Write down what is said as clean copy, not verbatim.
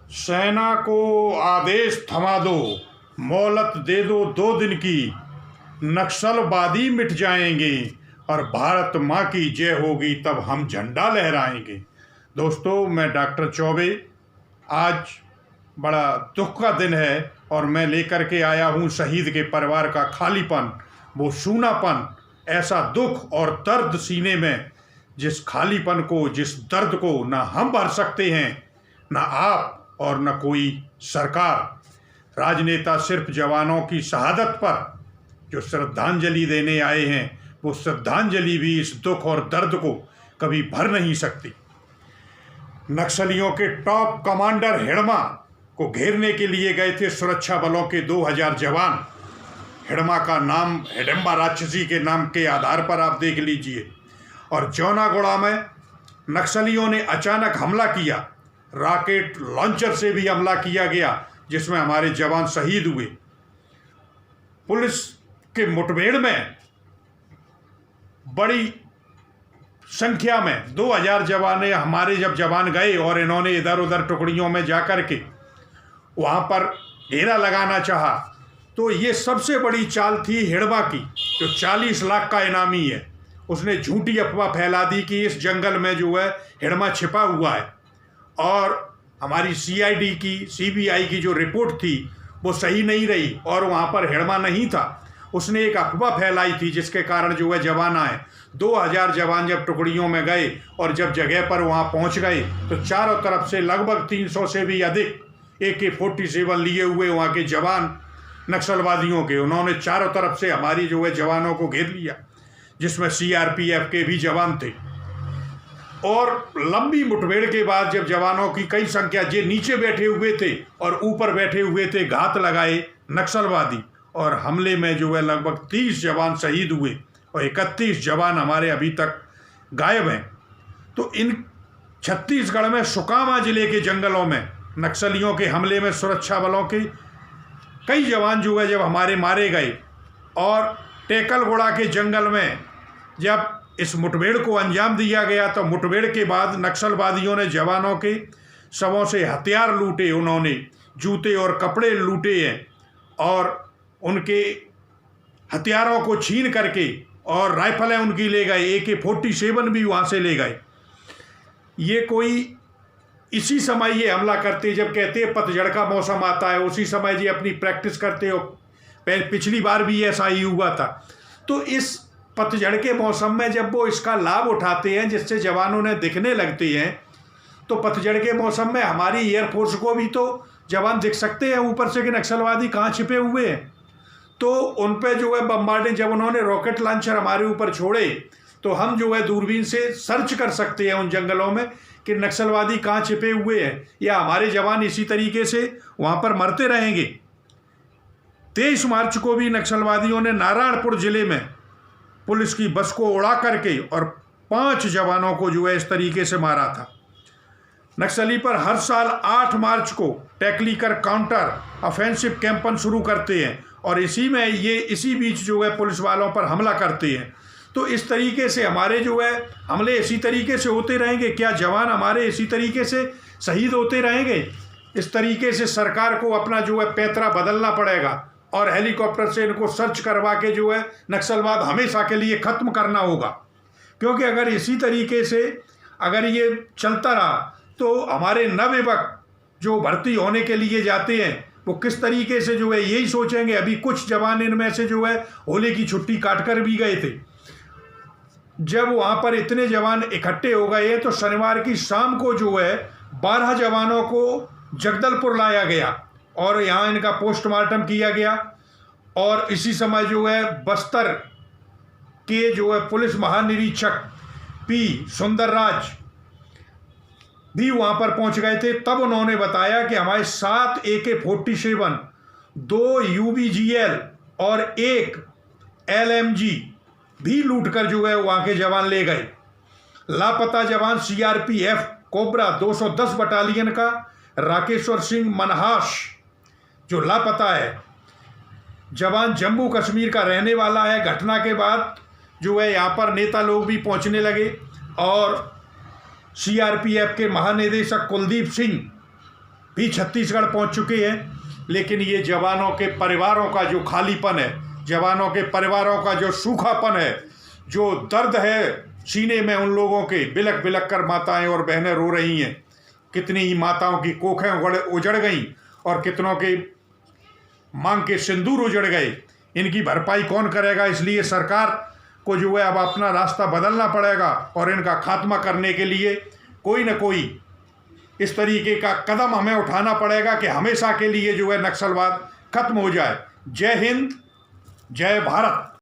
सेना को आदेश थमा दो, मोहलत दे दो 2 दिन की, नक्सलवादी मिट जाएंगे और भारत माँ की जय होगी, तब हम झंडा लहराएंगे। दोस्तों, मैं डॉक्टर चौबे, आज बड़ा दुख का दिन है और मैं लेकर के आया हूँ शहीद के परिवार का खालीपन, वो सूनापन, ऐसा दुख और दर्द सीने में, जिस खालीपन को, जिस दर्द को ना हम भर सकते हैं, ना आप और न कोई सरकार। राजनेता सिर्फ जवानों की शहादत पर जो श्रद्धांजलि देने आए हैं, वो श्रद्धांजलि भी इस दुख और दर्द को कभी भर नहीं सकती। नक्सलियों के टॉप कमांडर हिड़मा को घेरने के लिए गए थे सुरक्षा बलों के 2000 जवान। हिड़मा का नाम हिडिंबा राक्षसी के नाम के आधार पर आप देख लीजिए। और जौनागुड़ा में नक्सलियों ने अचानक हमला किया, रॉकेट लॉन्चर से भी हमला किया गया, जिसमें हमारे जवान शहीद हुए। पुलिस के मुठभेड़ में बड़ी संख्या में 2000 जवान हमारे जब जवान गए और इन्होंने इधर उधर टुकड़ियों में जाकर के वहाँ पर घेरा लगाना चाहा, तो ये सबसे बड़ी चाल थी हिड़बा की, जो 40 लाख का इनामी है। उसने झूठी अफवाह फैला दी कि इस जंगल में जो है हिड़मा छिपा हुआ है, और हमारी CID की, CBI की जो रिपोर्ट थी वो सही नहीं रही और वहाँ पर हिड़मा नहीं था। उसने एक अफवाह फैलाई थी जिसके कारण जो है जवान आए। 2000 जवान जब टुकड़ियों में गए और जब जगह पर वहाँ पहुँच गए तो चारों तरफ से लगभग 300 से भी अधिक AK-47 लिए हुए वहाँ के जवान नक्सलवादियों के, उन्होंने चारों तरफ से हमारी जो है जवानों को घेर लिया, जिसमें CRPF के भी जवान थे। और लंबी मुठभेड़ के बाद जब जवानों की कई संख्या, जे नीचे बैठे हुए थे और ऊपर बैठे हुए थे, घात लगाए नक्सलवादी, और हमले में जो है लगभग 30 जवान शहीद हुए और 31 जवान हमारे अभी तक गायब हैं। तो इन छत्तीसगढ़ में सुकमा जिले के जंगलों में नक्सलियों के हमले में सुरक्षा बलों के कई जवान जो है जब हमारे मारे गए, और टेकलगुड़ा के जंगल में जब इस मुठभेड़ को अंजाम दिया गया तो मुठभेड़ के बाद नक्सलवादियों ने जवानों के शवों से हथियार लूटे, उन्होंने जूते और कपड़े लूटे हैं और उनके हथियारों को छीन करके और राइफलें उनकी ले गए, AK-47 भी वहाँ से ले गए। ये कोई इसी समय ये हमला करते, जब कहते हैं पतझड़ का मौसम आता है, उसी समय ये अपनी प्रैक्टिस करते हो। पिछली बार भी ऐसा ही हुआ था। तो इस पतझड़ के मौसम में जब वो इसका लाभ उठाते हैं, जिससे जवानों ने दिखने लगते हैं, तो पतझड़ के मौसम में हमारी एयरफोर्स को भी तो जवान दिख सकते हैं ऊपर से कि नक्सलवादी कहाँ छिपे हुए हैं। तो उन पे जो है बम्बार्डिंग, जब उन्होंने रॉकेट लॉन्चर हमारे ऊपर छोड़े तो हम जो है दूरबीन से सर्च कर सकते हैं उन जंगलों में कि नक्सलवादी कहाँ छिपे हुए हैं, या हमारे जवान इसी तरीके से वहाँ पर मरते रहेंगे। 23 मार्च को भी नक्सलवादियों ने नारायणपुर जिले में पुलिस की बस को उड़ा करके और 5 जवानों को जो है इस तरीके से मारा था। नक्सली पर हर साल 8 मार्च को टेकलीकर काउंटर ऑफेंसिव कैंपन शुरू करते हैं और इसी बीच जो है पुलिस वालों पर हमला करते हैं। तो इस तरीके से हमारे जो है हमले इसी तरीके से होते रहेंगे। क्या जवान हमारे इसी तरीके से शहीद होते रहेंगे? इस तरीके से सरकार को अपना जो है पैंतरा बदलना पड़ेगा और हेलीकॉप्टर से इनको सर्च करवा के जो है नक्सलवाद हमेशा के लिए ख़त्म करना होगा। क्योंकि अगर इसी तरीके से अगर ये चलता रहा तो हमारे नवयुवक जो भर्ती होने के लिए जाते हैं वो किस तरीके से जो है यही सोचेंगे। अभी कुछ जवान इनमें से जो है होली की छुट्टी काट कर भी गए थे। जब वहाँ पर इतने जवान इकट्ठे हो गए तो शनिवार की शाम को जो है 12 जवानों को जगदलपुर लाया गया और यहाँ इनका पोस्टमार्टम किया गया। और इसी समय जो है बस्तर के जो है पुलिस महानिरीक्षक P सुंदरराज भी वहाँ पर पहुँच गए थे। तब उन्होंने बताया कि हमारे 7 AK-47, 2 UBGL और 1 LMG भी लूट कर जो है वहाँ के जवान ले गए। लापता जवान CRPF कोबरा 210 बटालियन का राकेश्वर सिंह मनहास जो लापता है, जवान जम्मू कश्मीर का रहने वाला है। घटना के बाद जो है यहाँ पर नेता लोग भी पहुँचने लगे और CRPF के महानिदेशक कुलदीप सिंह भी छत्तीसगढ़ पहुंच चुके हैं। लेकिन ये जवानों के परिवारों का जो खालीपन है, जवानों के परिवारों का जो सूखापन है, जो दर्द है सीने में उन लोगों के, बिलक बिलक कर माताएं और बहनें रो रही हैं। कितनी ही माताओं की कोखें उजड़ गईं और कितनों के मांग के सिंदूर उजड़ गए। इनकी भरपाई कौन करेगा? इसलिए सरकार को जो है अब अपना रास्ता बदलना पड़ेगा और इनका खात्मा करने के लिए कोई न कोई इस तरीके का कदम हमें उठाना पड़ेगा कि हमेशा के लिए जो है नक्सलवाद खत्म हो जाए। जय हिंद, जय भारत।